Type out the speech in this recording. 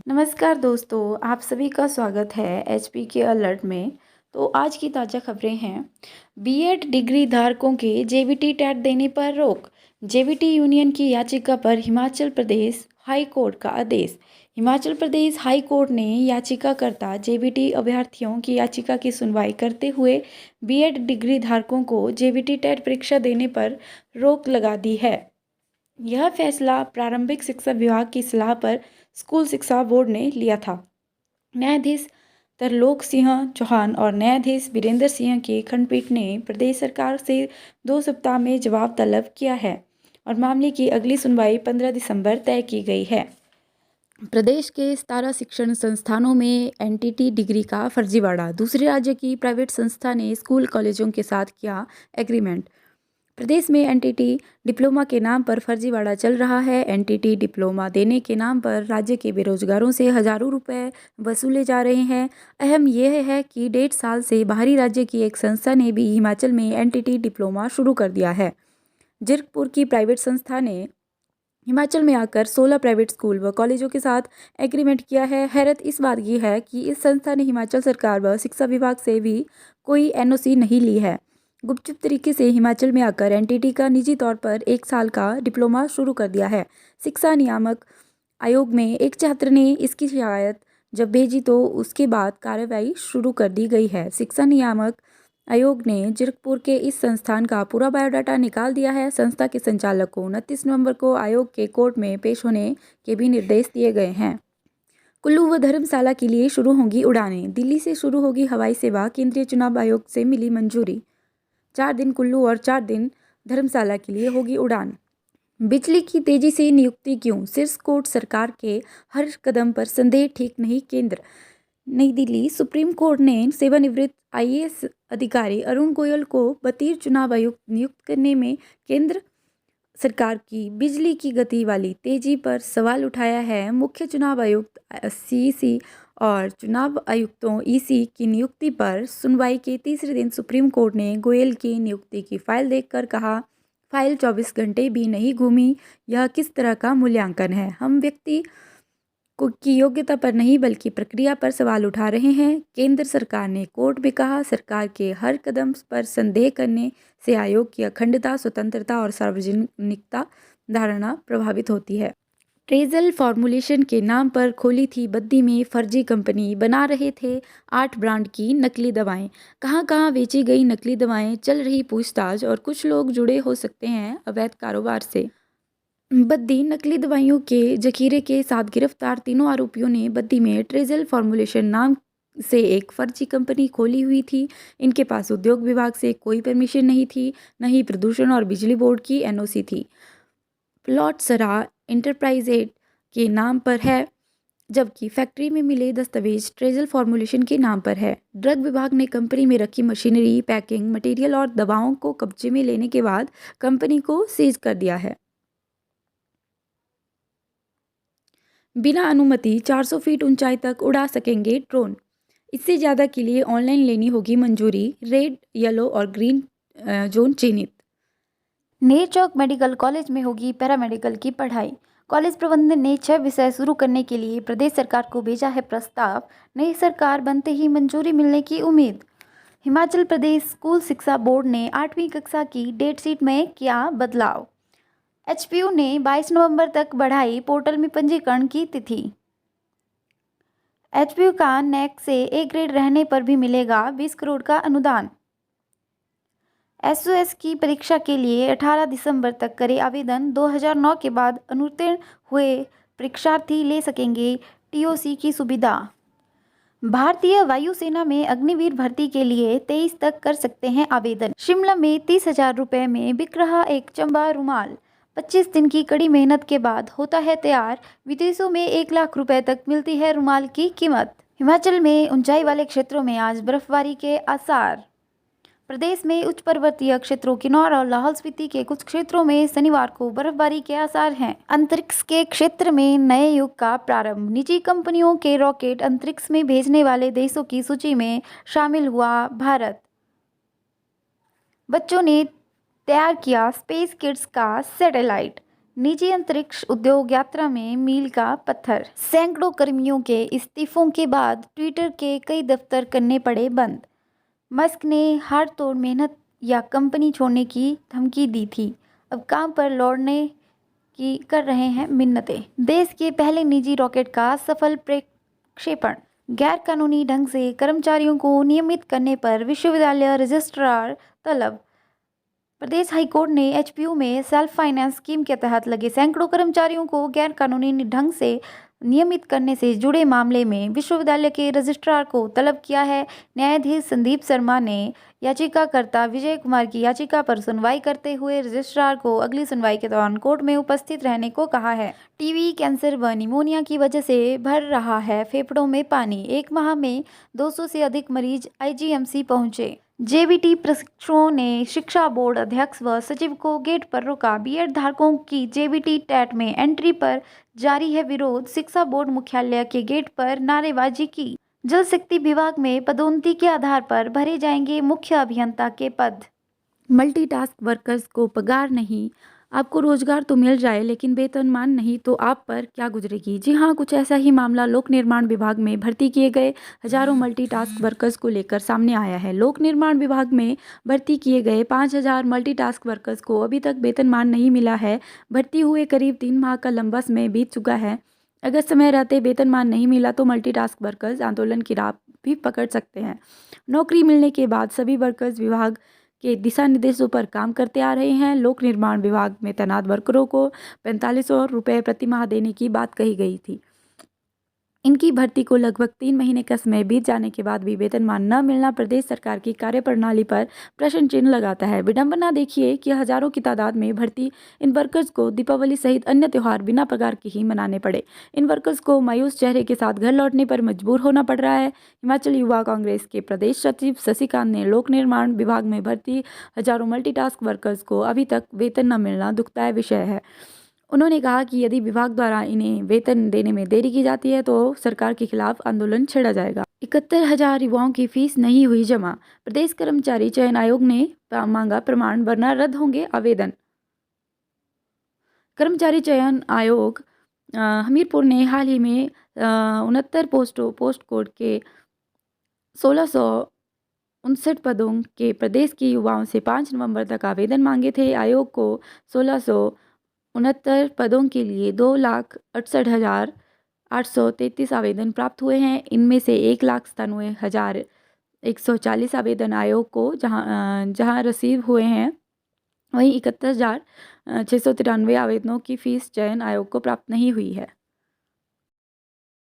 नमस्कार दोस्तों, आप सभी का स्वागत है एचपी के अलर्ट में। तो आज की ताज़ा खबरें हैं। बीएड डिग्री धारकों के जेवीटी टेट देने पर रोक। जेवीटी यूनियन की याचिका पर हिमाचल प्रदेश हाई कोर्ट का आदेश। हिमाचल प्रदेश हाई कोर्ट ने याचिकाकर्ता जेवीटी अभ्यर्थियों की याचिका की सुनवाई करते हुए बीएड डिग्री धारकों को जेवीटी टेट परीक्षा देने पर रोक लगा दी है। यह फैसला प्रारंभिक शिक्षा विभाग की सलाह पर स्कूल शिक्षा बोर्ड ने लिया था। न्यायाधीश तरलोक सिंह चौहान और न्यायाधीश वीरेंद्र सिंह की खंडपीठ ने प्रदेश सरकार से 2 सप्ताह में जवाब तलब किया है और मामले की अगली सुनवाई 15 दिसंबर तय की गई है। प्रदेश के 17 शिक्षण संस्थानों में एनटीटी डिग्री का फर्जीवाड़ा। दूसरे राज्य की प्राइवेट संस्था ने स्कूल कॉलेजों के साथ किया एग्रीमेंट। प्रदेश में एनटीटी डिप्लोमा के नाम पर फर्जीवाड़ा चल रहा है। एनटीटी डिप्लोमा देने के नाम पर राज्य के बेरोजगारों से हजारों रुपए वसूले जा रहे हैं। अहम यह है कि 1.5 साल से बाहरी राज्य की एक संस्था ने भी हिमाचल में एनटीटी डिप्लोमा शुरू कर दिया है। जीरकपुर की प्राइवेट संस्था ने हिमाचल में आकर 16 प्राइवेट स्कूल व कॉलेजों के साथ एग्रीमेंट किया है। हैरत इस बात की है कि इस संस्था ने हिमाचल सरकार व शिक्षा विभाग से भी कोई एनओसी नहीं ली है। गुपचुप तरीके से हिमाचल में आकर एनटीटी का निजी तौर पर 1 साल का डिप्लोमा शुरू कर दिया है। शिक्षा नियामक आयोग में एक छात्र ने इसकी शिकायत जब भेजी तो उसके बाद कार्रवाई शुरू कर दी गई है। शिक्षा नियामक आयोग ने जीरकपुर के इस संस्थान का पूरा बायोडाटा निकाल दिया है। संस्था के संचालक को 29 नवंबर को आयोग के कोर्ट में पेश होने के भी निर्देश दिए गए हैं। कुल्लू व धर्मशाला के लिए शुरू होंगी उड़ानें। दिल्ली से शुरू होगी हवाई सेवा। केंद्रीय चुनाव आयोग से मिली मंजूरी। 4 दिन कुल्लू और 4 दिन धर्मशाला के लिए होगी उड़ान। बिजली की तेजी से नियुक्ति क्यों? शीर्ष कोर्ट सरकार के हर कदम पर संदेह ठीक नहीं केंद्र। नई दिल्ली। सुप्रीम कोर्ट ने सेवानिवृत्त आईएएस अधिकारी अरुण गोयल को बतौर चुनाव आयुक्त नियुक्त करने में केंद्र सरकार की बिजली की गति वाली तेजी पर सवाल उठाया है। मुख्य चुनाव आयुक्त सीईसी और चुनाव आयुक्तों ईसी की नियुक्ति पर सुनवाई के तीसरे दिन सुप्रीम कोर्ट ने गोयल की नियुक्ति की फाइल देखकर कहा, फाइल 24 घंटे भी नहीं घूमी। यह किस तरह का मूल्यांकन है? हम व्यक्ति की योग्यता पर नहीं बल्कि प्रक्रिया पर सवाल उठा रहे हैं। केंद्र सरकार ने कोर्ट में कहा, सरकार के हर कदम पर संदेह करने से आयोग की अखंडता, स्वतंत्रता और सार्वजनिकता धारणा प्रभावित होती है। ट्रेजल फॉर्मुलेशन के नाम पर खोली थी बद्दी में फर्जी कंपनी। बना रहे थे 8 ब्रांड की नकली दवाएं। कहां कहां बेची गई नकली दवाएं, चल रही पूछताछ और कुछ लोग जुड़े हो सकते हैं अवैध कारोबार से। बद्दी नकली दवाइयों के जखीरे के साथ गिरफ्तार तीनों आरोपियों ने बद्दी में ट्रेजल फॉर्मुलेशन नाम से एक फर्जी कंपनी खोली हुई थी। इनके पास उद्योग विभाग से कोई परमिशन नहीं थी, न ही प्रदूषण और बिजली बोर्ड की एनओसी थी। प्लॉट सरा इंटरप्राइजेज के नाम पर है, जबकि फैक्ट्री में मिले दस्तावेज ट्रेजल फॉर्मुलेशन के नाम पर है। ड्रग विभाग ने कंपनी में रखी मशीनरी, पैकिंग मटेरियल और दवाओं को कब्जे में लेने के बाद कंपनी को सीज कर दिया है। बिना अनुमति 400 फीट ऊंचाई तक उड़ा सकेंगे ड्रोन। इससे ज़्यादा के लिए ऑनलाइन लेनी होगी मंजूरी। रेड, येलो और ग्रीन जोन चिन्हित। नेरचौक मेडिकल कॉलेज में होगी पैरामेडिकल की पढ़ाई। कॉलेज प्रबंधन ने 6 विषय शुरू करने के लिए प्रदेश सरकार को भेजा है प्रस्ताव। नई सरकार बनते ही मंजूरी मिलने की उम्मीद। हिमाचल प्रदेश स्कूल शिक्षा बोर्ड ने 8वीं कक्षा की डेट शीट में किया बदलाव। एचपीयू ने 22 नवंबर तक बढ़ाई पोर्टल में पंजीकरण की तिथि। एचपीयू का नेक से ए ग्रेड रहने पर भी मिलेगा 20 करोड़ का अनुदान। एसओएस की परीक्षा के लिए 18 दिसंबर तक करे आवेदन। 2009 के बाद अनुत्तीर्ण हुए परीक्षार्थी ले सकेंगे टीओसी की सुविधा। भारतीय वायुसेना में अग्निवीर भर्ती के लिए 23 तक कर सकते हैं आवेदन। शिमला में 30,000 रुपये में बिक रहा एक चंबा रुमाल 25 दिन की कड़ी मेहनत के बाद होता है तैयार। विदेशों में 1 लाख रुपए तक मिलती है रुमाल की कीमत। हिमाचल में ऊंचाई वाले क्षेत्रों में आज बर्फबारी के आसार। प्रदेश में उच्च पर्वतीय क्षेत्रों, किन्नौर और लाहौल स्पीति के कुछ क्षेत्रों में शनिवार को बर्फबारी के आसार हैं। अंतरिक्ष के क्षेत्र में नए युग का प्रारंभ। निजी कंपनियों के रॉकेट अंतरिक्ष में भेजने वाले देशों की सूची में शामिल हुआ भारत। बच्चों ने तैयार किया स्पेस किड्स का सैटेलाइट। निजी अंतरिक्ष उद्योग यात्रा में मील का पत्थर। सैकड़ों कर्मियों के इस्तीफों के बाद ट्विटर के कई दफ्तर करने पड़े बंद। मस्क ने हार तोड़ मेहनत या कंपनी छोड़ने की धमकी दी थी, अब काम पर लौटने की कर रहे हैं मिन्नतें। देश के पहले निजी रॉकेट का सफल प्रक्षेपण। गैर कानूनी ढंग से कर्मचारियों को नियमित करने पर विश्वविद्यालय रजिस्ट्रार तलब। प्रदेश हाईकोर्ट ने एचपीयू में सेल्फ फाइनेंस स्कीम के तहत लगे सैकड़ों कर्मचारियों को गैर कानूनी ढंग से नियमित करने से जुड़े मामले में विश्वविद्यालय के रजिस्ट्रार को तलब किया है। न्यायाधीश संदीप शर्मा ने याचिकाकर्ता विजय कुमार की याचिका पर सुनवाई करते हुए रजिस्ट्रार को अगली सुनवाई के दौरान कोर्ट में उपस्थित रहने को कहा है। टीबी, कैंसर व निमोनिया की वजह से भर रहा है फेफड़ों में पानी। एक माह में 200 से अधिक मरीज आईजीएमसी पहुंचे। जेबीटी प्रशिक्षुओं ने शिक्षा बोर्ड अध्यक्ष व सचिव को गेट पर रोका। बीएड धारकों की जेबीटी टेट में एंट्री पर जारी है विरोध। शिक्षा बोर्ड मुख्यालय के गेट पर नारेबाजी की। जल शक्ति विभाग में पदोन्नति के आधार पर भरे जाएंगे मुख्य अभियंता के पद। मल्टीटास्क वर्कर्स को पगार नहीं। आपको रोजगार तो मिल जाए लेकिन वेतनमान नहीं तो आप पर क्या गुजरेगी। जी हाँ, कुछ ऐसा ही मामला लोक निर्माण विभाग में भर्ती किए गए हजारों मल्टीटास्क वर्कर्स को लेकर सामने आया है। लोक निर्माण विभाग में भर्ती किए गए 5000 मल्टीटास्क वर्कर्स को अभी तक वेतनमान नहीं मिला है। भर्ती हुए करीब 3 माह का लंबा समय बीत चुका है। अगर समय रहते वेतनमान नहीं मिला तो मल्टीटास्क वर्कर्स आंदोलन की राह भी पकड़ सकते हैं। नौकरी मिलने के बाद सभी वर्कर्स विभाग के दिशा निर्देशों पर काम करते आ रहे हैं। लोक निर्माण विभाग में तैनात वर्करों को 4500 रुपये प्रति माह देने की बात कही गई थी। इनकी भर्ती को लगभग 3 महीने का समय बीत जाने के बाद भी वेतनमान न मिलना प्रदेश सरकार की कार्यप्रणाली पर प्रश्न चिन्ह लगाता है। विडंबना देखिए कि हजारों की तादाद में भर्ती इन वर्कर्स को दीपावली सहित अन्य त्यौहार बिना पगार के ही मनाने पड़े। इन वर्कर्स को मायूस चेहरे के साथ घर लौटने पर मजबूर होना पड़ रहा है। हिमाचल युवा कांग्रेस के प्रदेश सचिव शशिकांत ने लोक निर्माण विभाग में भर्ती हजारों मल्टीटास्क वर्कर्स को अभी तक वेतन न मिलना दुखदायी विषय है। उन्होंने कहा कि यदि विभाग द्वारा इन्हें वेतन देने में देरी की जाती है तो सरकार के खिलाफ आंदोलन छेड़ा जाएगा। 71,000 युवाओं की फीस नहीं हुई जमा। प्रदेश कर्मचारी चयन आयोग ने मांगा प्रमाण वरना रद्द होंगे आवेदन। कर्मचारी चयन आयोग हमीरपुर ने हाल ही में 69 पोस्ट कोड के 1659 पदों के प्रदेश के युवाओं से 5 नवंबर तक आवेदन मांगे थे। आयोग को 1669 पदों के लिए 2,68,833 आवेदन प्राप्त हुए हैं। इनमें से 1,97,140 आवेदन आयोग को जहां रिसीव हुए हैं, वहीं 71,693 आवेदनों की फीस चयन आयोग को प्राप्त नहीं हुई है।